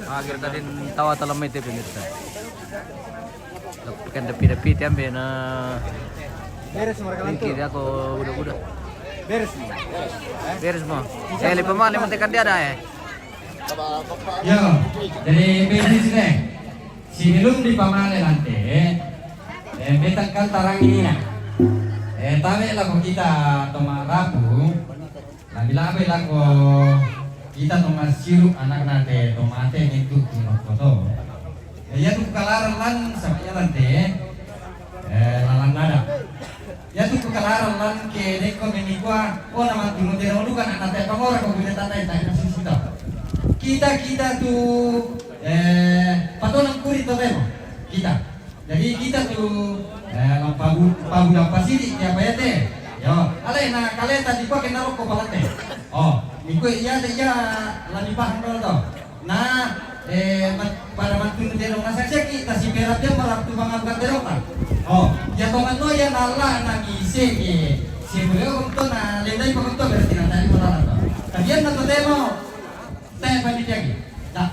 Akhir tadi tawa talam itu pemirsa. Kan tepi-tepi tiambe na. Beres mereka lantu. Kiri aku udah. Beres. Beres mo. Saya lihat pemali mentekan dia ada ya. Yo, jadi bisnis deh. Sebelum di pamale nanti, betangkan tarang ini nak. Tahu lah kok kita toma rabu, bila kok kita toma sirup anak nanti tomate itu kilo foto. Ya tuh kalaran lan sampai nanti, lalang nada. Ya tuh kalaran lan ke deko menikwa, nama tunggu terlalu kan anak teh pengorek kok kita tanda nasi situ. Kita tuh patolang kurit tuh kita. Jadi kita tuh pagu dapat sih ya bayar teh. Yo, alay na kalian tadi kok kenal kok balat teh. Oh, niku iya lagi paham kalau tuh. Nah, pada mantu terong nasa kita si berat dia merap tuh banget bukan terong lah. Oh, ya toman no ya nala nangise si beliau untuk na lendai penguntung berarti nanti malah tuh. Kalian nanti demo teh balik lagi. Nah,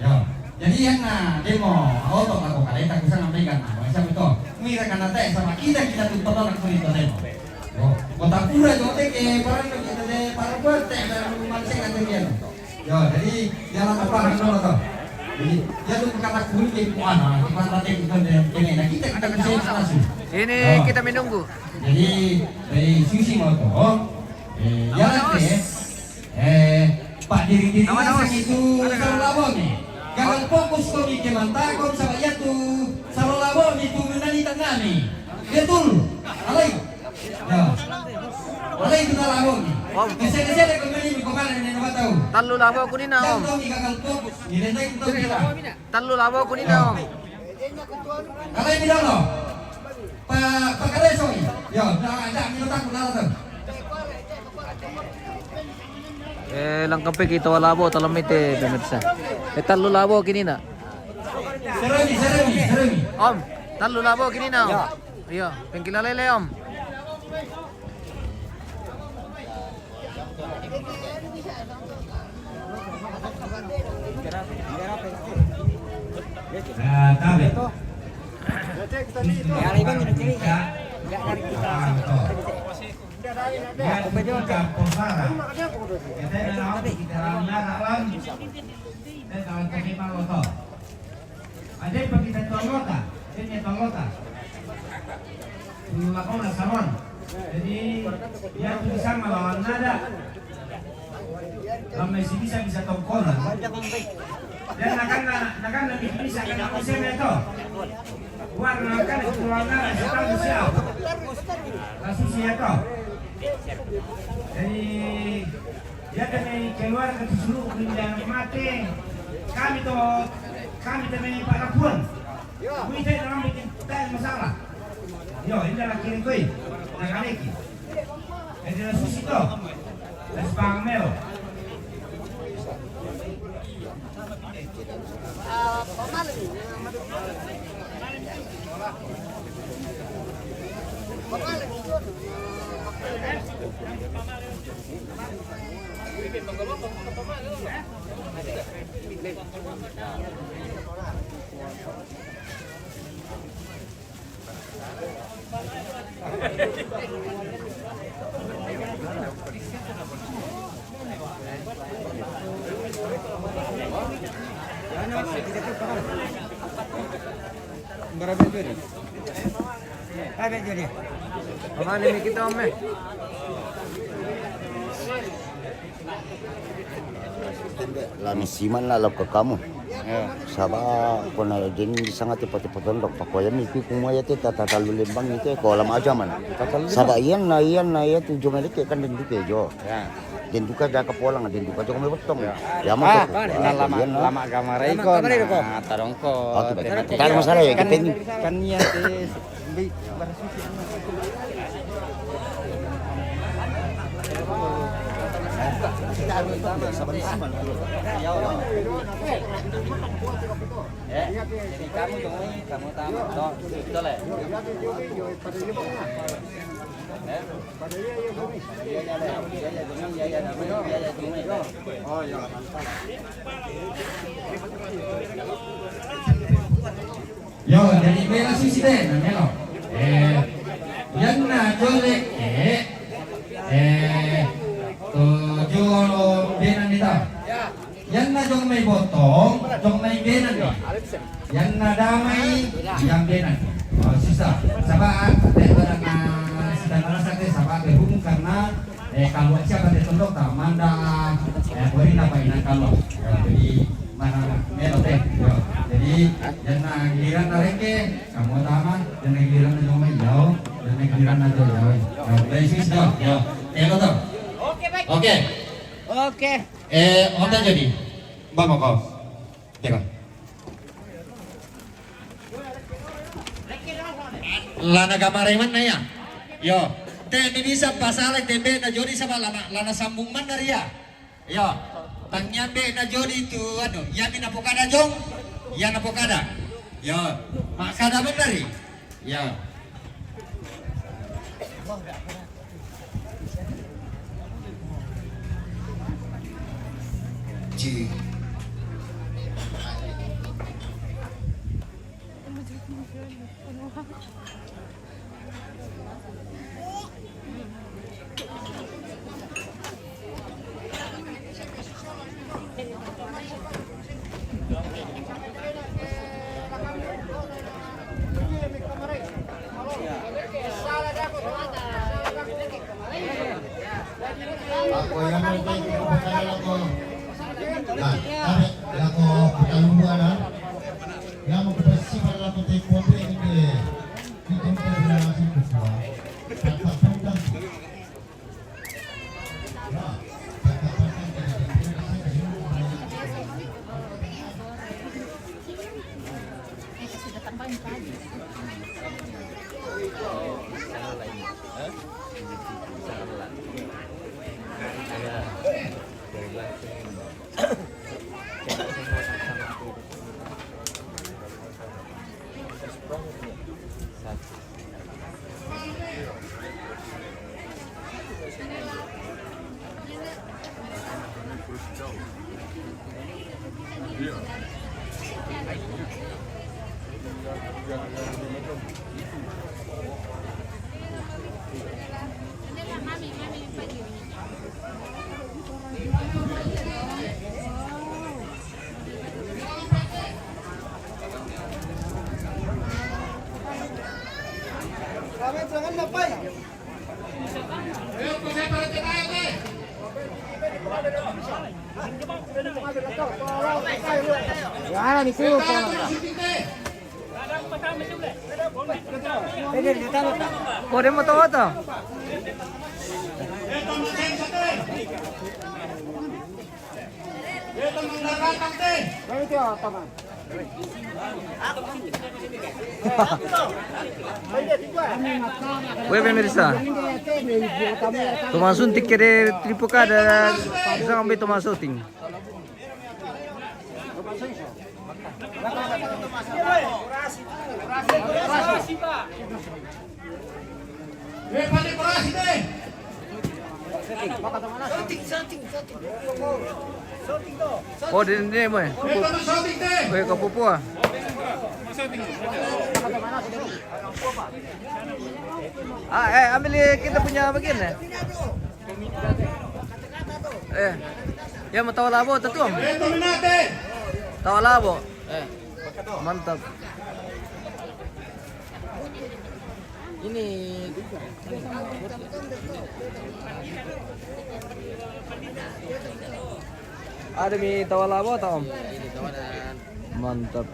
yo. Jadi yang demo auto aku kalian tak bisa nampaikan. Macam itu. Mira kan teh sama kita tuh tolong aku itu demo. Oh, kota pura jo teh ke parang kita teh parang buat teh dalam manusia kan dia. Yo, jadi jalan apa dulu tuh. Jadi dia tuh kata kulit ke mana? Kita teh kita dengan kita bisa langsung. Ini kita menunggu. Jadi dari sisi motor, jalan teh Pak diri itu selalu labon nih. Gagal fokus kau di kemantakon sama ya tuh selalu labon itu menani tengah nih. Betul. Alay. Ya. Alay itu labon nih. Kesel-kesel kembali kemarin ini apa tahu? Talu labo ko nina om. Gagal fokus. Nilai itu kita. Talu labo ko nina om. Alay bilang lo. Pak Kaleso nih. Yo, ada minutak tuh. Langkape kita walabo talam ite pemirsa. Talu labo kini na. Seremi. Om, talu labo kini na om. Iya, pengkilalele om. Tabe. Ada kita tolota, ini tolota. Lakukan salon. Jadi dia tuh bisa melawan nada. Kalau masih bisa tongkolan. Dan akan lebih bisa kan mesin itu. Warna kan itu warna sekarang siap. Langsung siap. Jadi dia kena keluar ke seluruh pindah mati. Kami temui Pak Rapuan. Kita dalam bikin masalah. Yo, ini adalah kiri kui. Nak aliki. Ini adalah susi to. Dan spangmel. Berapa jadi? Ada jadi. Pamali mi kita om eh. Lami siman lah ke kamu. Sabah kona jadi sangat cepat-cepat dok pakoyan itu kumaya teh tata lalu lembang itu kolam aja man. Sabah iyan na ya tujuh melik kan den duke jo. Ya. Den duka jaka polang den duka jo kami betong. Ya mah Lama gambar iko. Tarongko. Kalau masalah ya kita ini kan niat Jadi kamu tahu, betul ya? Oh ya. Yo, dari bela sisi deh, namanya lo. Yan na jole tujuh benan nito. Yan na jong may botong, jong may benan nih. Yan na damay, yang benan. Oh, sisa. Sabaan, orang sedang merasa teh sabaan berhubung karena kalau siapa ditunduk tak manda beri apa inan kalau. Jadi mana teh. Jadi yan na giliran nareke, kamu tama, yan na giliran na jong may jauh. Dan giliran na jauh. Dari sisi dong, yo. Tuh. Oke, baik. Oke. Oke. Onta jadi. Vamos kau. Tengok. Lana gamare man na ya. Yo. Te bisa pasal tembe na jodi sama lana sambung man dari ya. Yo. Tanyambe na jodi itu ano, yamin apokada jong. Yan apokada. Yo. Makada man dari. Yo. Ji. Ako yang nanti kita ako. Nah, tarik ako petalumbuan. Yang mau kita simpan dalam peti kopi ini. Kita perlu masih berdoa. Tanpa pandang. Nah, sudah tambahin tadi. Pwede mo to to. Weh pemirsa, tumasuntik kere tripuka dan bisa ngambil tumasunting. Oh, ini mo eh. Weh kapupu ah. Ambil kita punya bagian ya. Ya mau tawa labo tatuam. Tawa labo. Mantap. Ini ada mie tawa labo atau om? Mantap.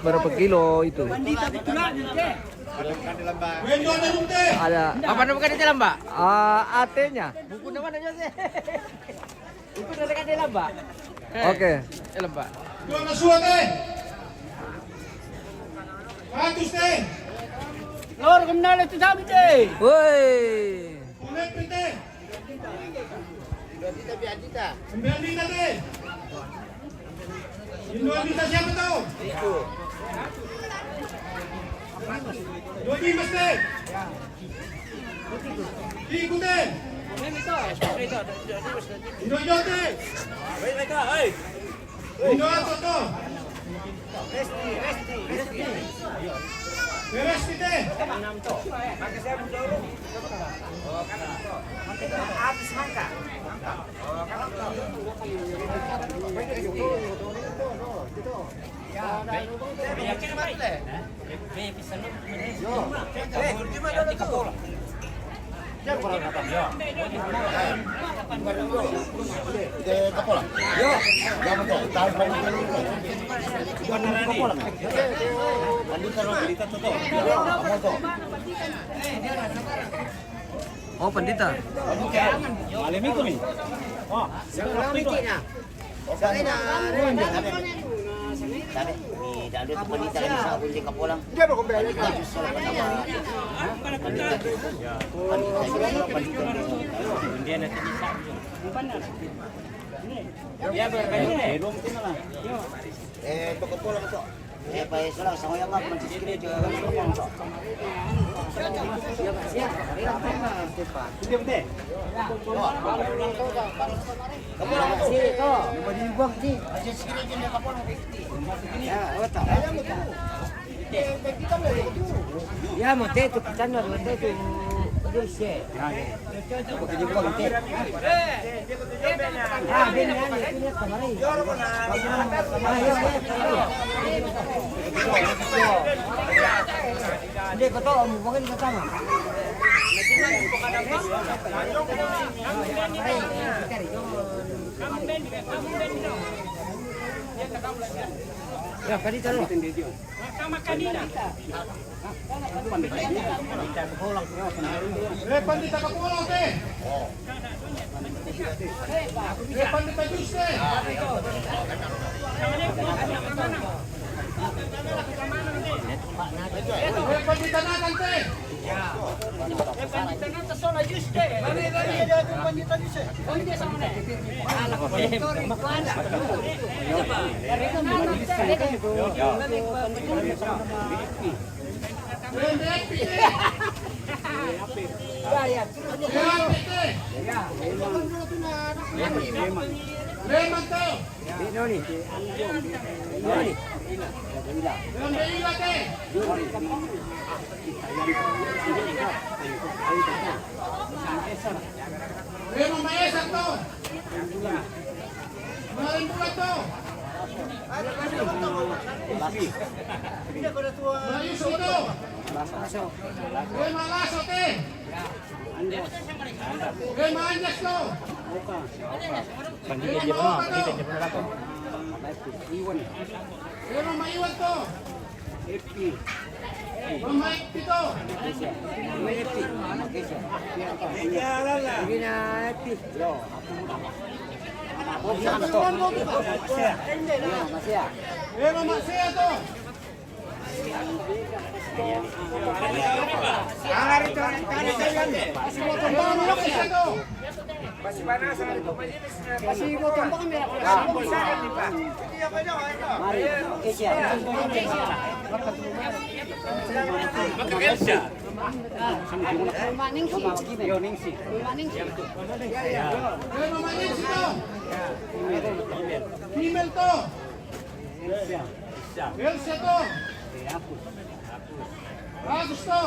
Berapa kilo itu? Ada. Apa namanya di dalam, Mbak? AT-nya. Buku nama aja sih. Buku dari kan di dalam, Mbak. Oke. Dalam, Mbak. Dua nasuha teh. 100 teh. Lor, kenal itu sabi teh. Woi. Ulit teh. 9 dita teh. Yung 2 dita siapa tahu? Dua Dimas te. Iku te. Ino Jote. Ino Ato to. Resti te. Kapola. Yo. Jangan tuh. Tahu banyak ini. Kapola. Bandita lo berita tuh. Kamu tuh. Oh, pendeta. Malam itu nih. Oh, Sabi, ni dalo tu pandita lagi sa kunti kapulang. Ito kapulang ito. Pa isa lang sa ngoyang nga Francisco ito. Kapulang ito. Malibuang di. Ya, monté tu pichando, monté tu dulce. Ah, ven, ini kemarin. Hindi ko to, mungkin ka tama. Ya, kadita lo. Pandita Kapulang te. Pandita Jus te. Pandita Nathan te. Leman to. Noni. Noni. Leman Maesa to. Marin pula to. Mayus ito. Leman Laso te. Leman Anjas to. Leman Maiwan to. Mamaik pito. Leman Masea to. Leman Manis to. Himel to. Elsa to. Agus to.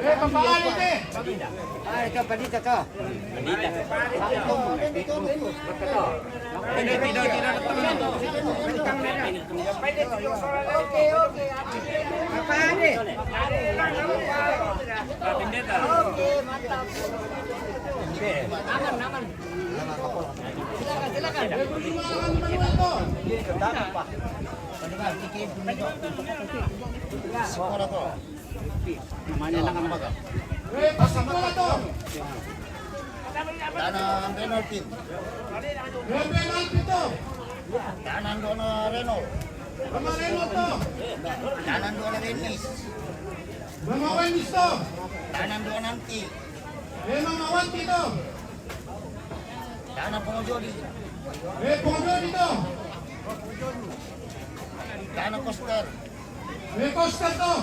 Papaali te. Ah, ito pandita to. Sekolah tuh. Namanya lang naman. Pasikola to. Tanang penalty. Penalty to. Tanang doon na Reno. Pamareno to. Tanang doon na Renis. Mga Wendy's to. Tanang doon na Anti. Mga Wanti to. Tanang Pongojoli. Pongol dito. Tanang Coster. Costa to.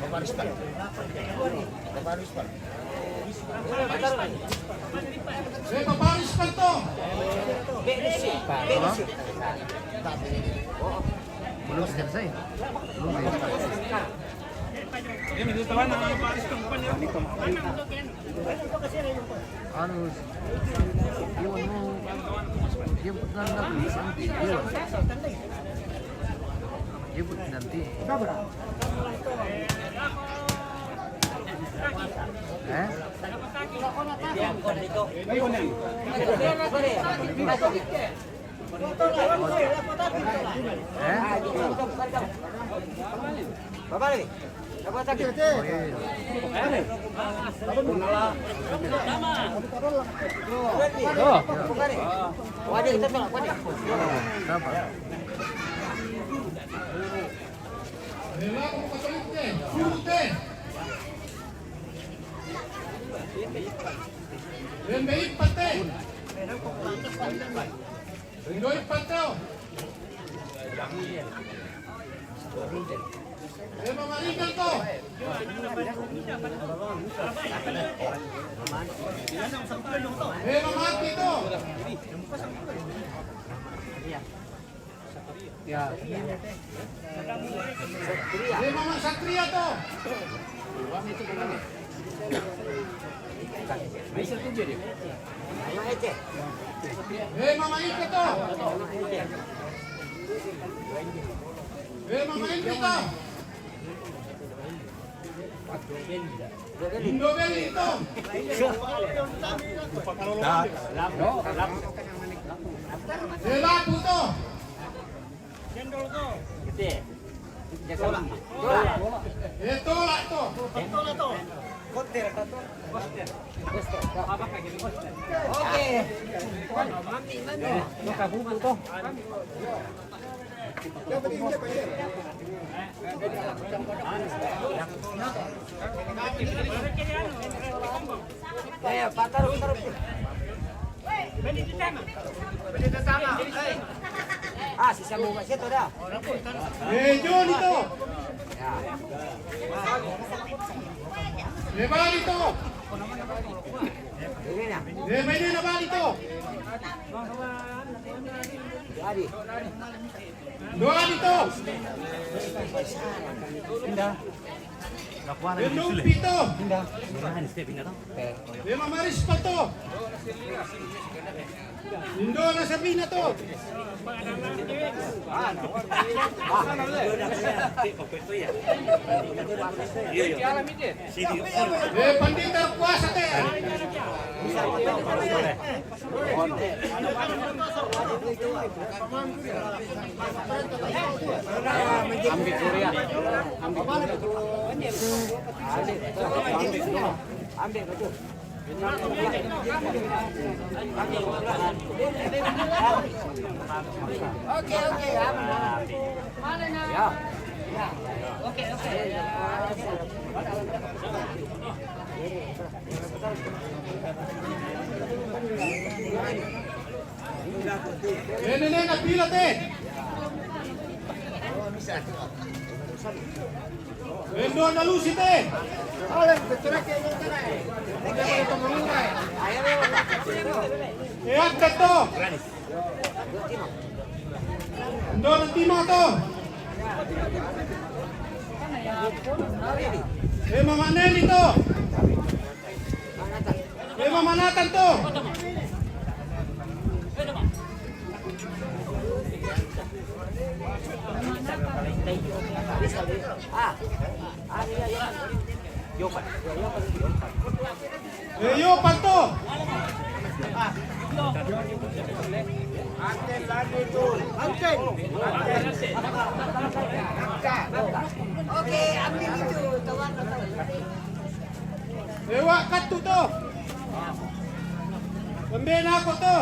Babarispan. Babarispan. Paparispan to. Mga Satria to. Mga Ike to. Mga Ike to. Indobel dito. Lapu to. Tolak to. John ito. Bali to. Pwede na bali to. Doa dito. Lumpi to. Lima maris pa to. Indo na sabi na to. Pandita kuasa te. Ambil Korea. Ambil betul. Oke. Mana nak? Ya. Oke. Nene napila te. Endo na lusi te. Angkat to. Endo na timo to. Mama Nelly to. Mama Nathan to. Yopan to. Ewa kat to. Pembina ako to.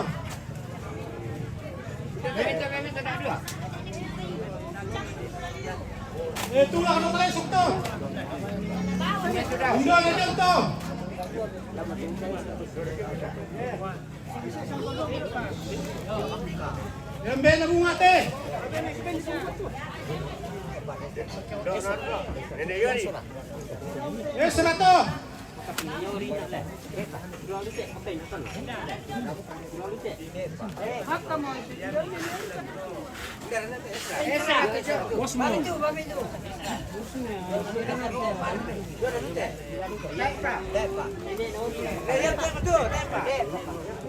Tulang ano tayo sukto. Undo na dyan to. Yan ba na bungate? Yes, na to.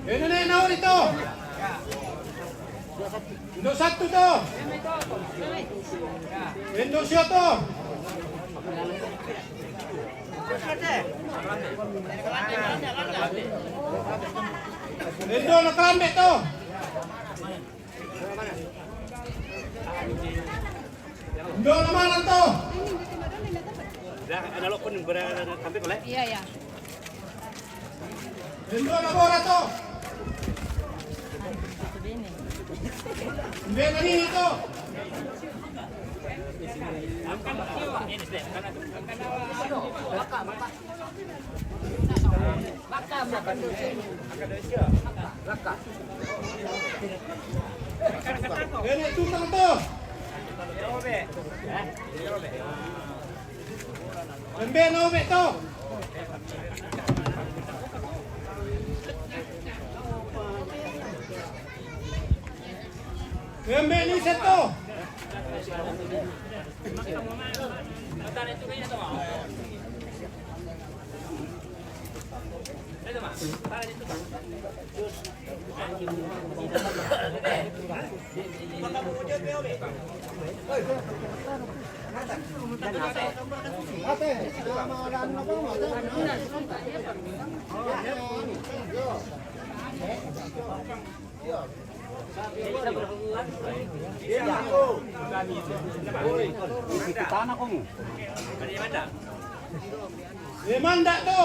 Ano na yun ito? Indo satu to. Indo siya to. Indo nakambe to. Indo naman lang to. Analog pun berkampe boleh? Iya, ya. Indo na bora to. Indo na dito. Ini tutang to. Embe no be to. Embe ni seto. Manda to.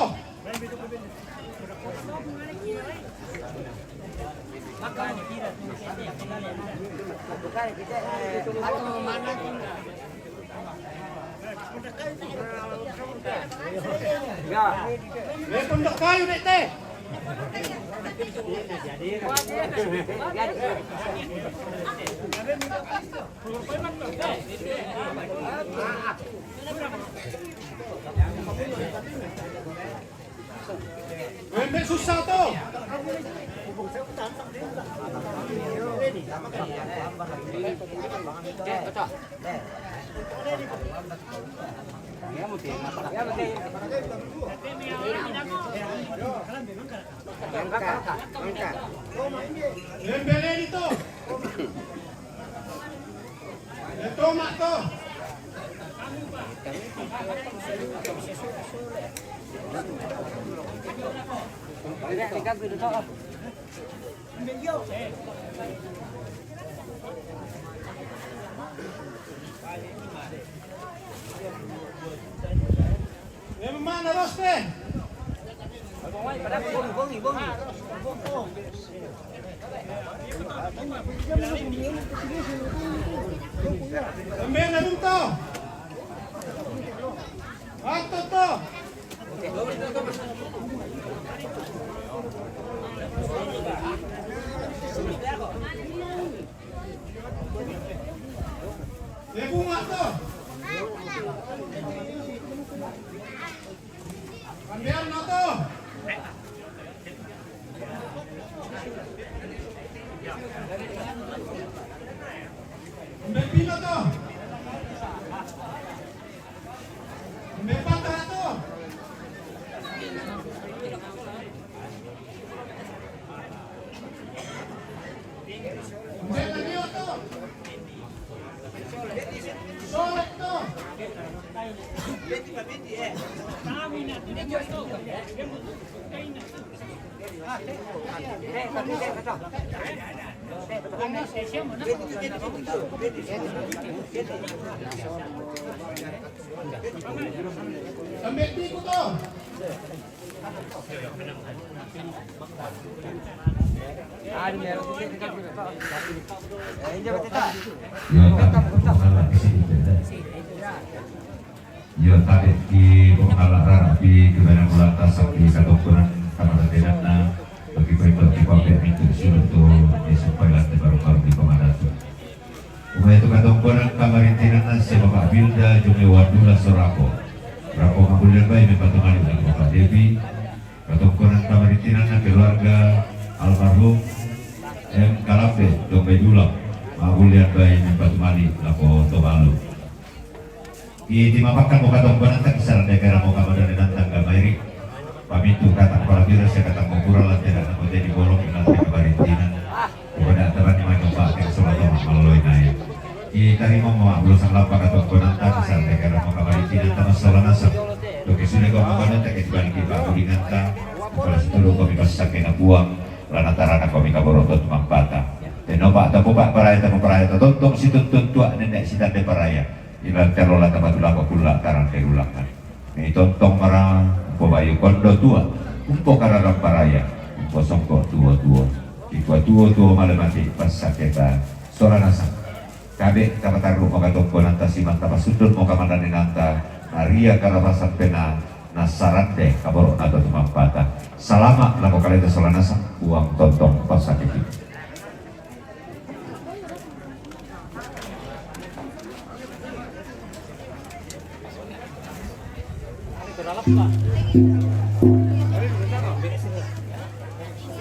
May pundok kayo dito. May susah to. Beli dito. Ito mak to. Yang mana roste? Ambil na dito. Ato to. Bunga to. Ambil na to. Ambil pino to. Ambil patah to. Ambil lagi to. Solek to. Ambil tiku to. Yo tadi di pengalah rapi kebenaran bulan tasak di katokuran kamar tenatna bagi perintah di pabrik itu suruh di supaya lantai baru-baru di pemadatu. Umay itu katokuran kamar tenatna si Bapak Bilda Jumli Wadula Sorako. Rapo Mabulir Bayi Mepatungan dengan Bapak Devi. Katokuran kamar tenatna keluarga almarhum M. Kalape Dombe Dulang Mabulir Bayi Mepatungan Lapo Tobalu. Di mapakan muka tombonan tak kisaran daerah muka badan dan tangga mairi pamitu kata kepala biro saya kata mengkurang lantai dan aku jadi bolong di lantai kebarintinan kepada teman yang mencoba ke Soloto melalui naik kita terima mau berusaha lapak atau tombonan tak kisaran daerah muka barintinan tanah solan asap doke sudah kau membangun tak dibalik kita kulingan tak kepala seluruh kami pasak kena buang lantaran kami kaborotot mampata tenopak atau buka paraya atau paraya atau tonton si tuntun tua nenek si tante paraya ilang terola tamatula pula karang kerulangan. Ini tontong marang bayu kondo tua, umpo karang paraya, umpo songko tua. Ikwa tua malamati pas saketa soranasa. Kabe kamataru mo katongko nanta siman tapasudon mo kamanan nanta Maria karabasan pena nasarante kaboro atau tumampata. Salama lako kalita soranasa uang tontong pas saketi.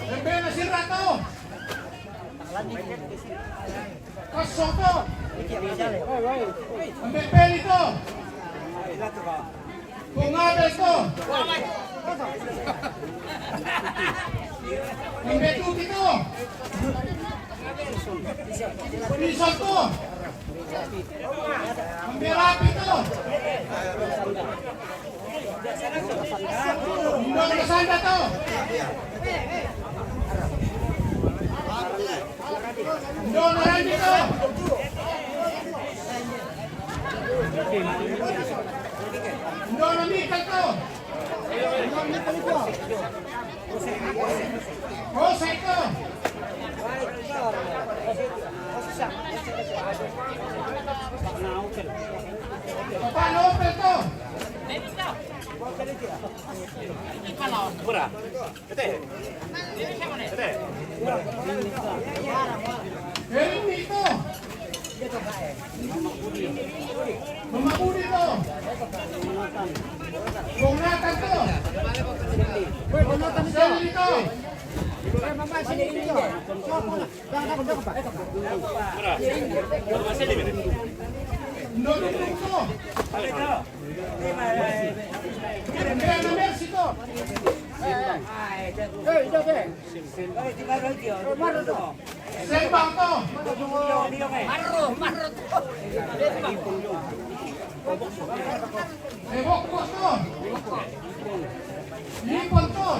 Ambil nasi rato. Kosong to. Ambil peli to. Pungabes to. Ambil tuti to. Pisau to. Ambil rapi to. Undang kesana to. Undang narani to. Undang namikal to. Hosay to. Paano opel to? Murah. Betul. Betul. Ini to. Mama Budi to. Bungnatan to. Seli to. Noduduk to. Mercy to. Sembang to. Bokos to. Lipon to.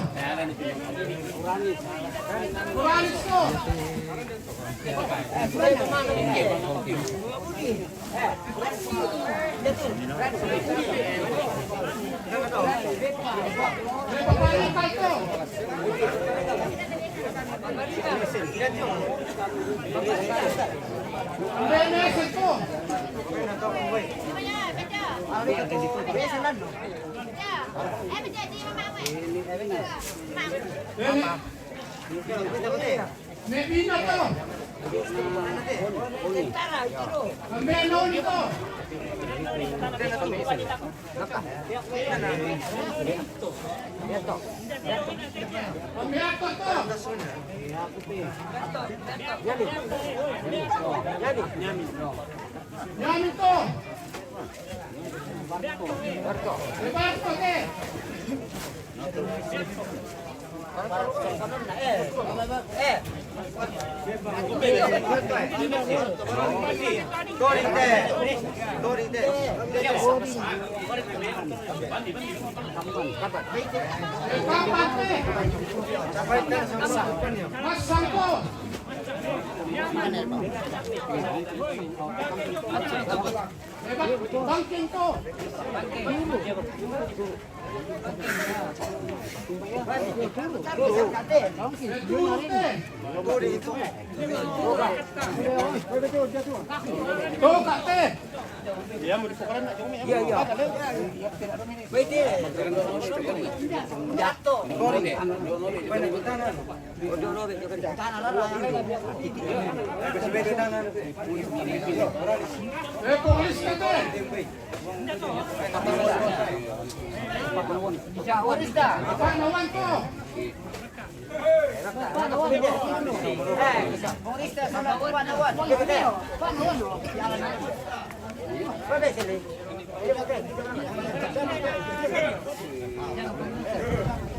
Kuranis to. Papalipay to. Benesit to. Nebina to. Menon to. Pamiato to. Nyamin to. Reparto ke. Mas Sangko. Bangking ko. Tuh, kate. Polis kate. Panawan ko.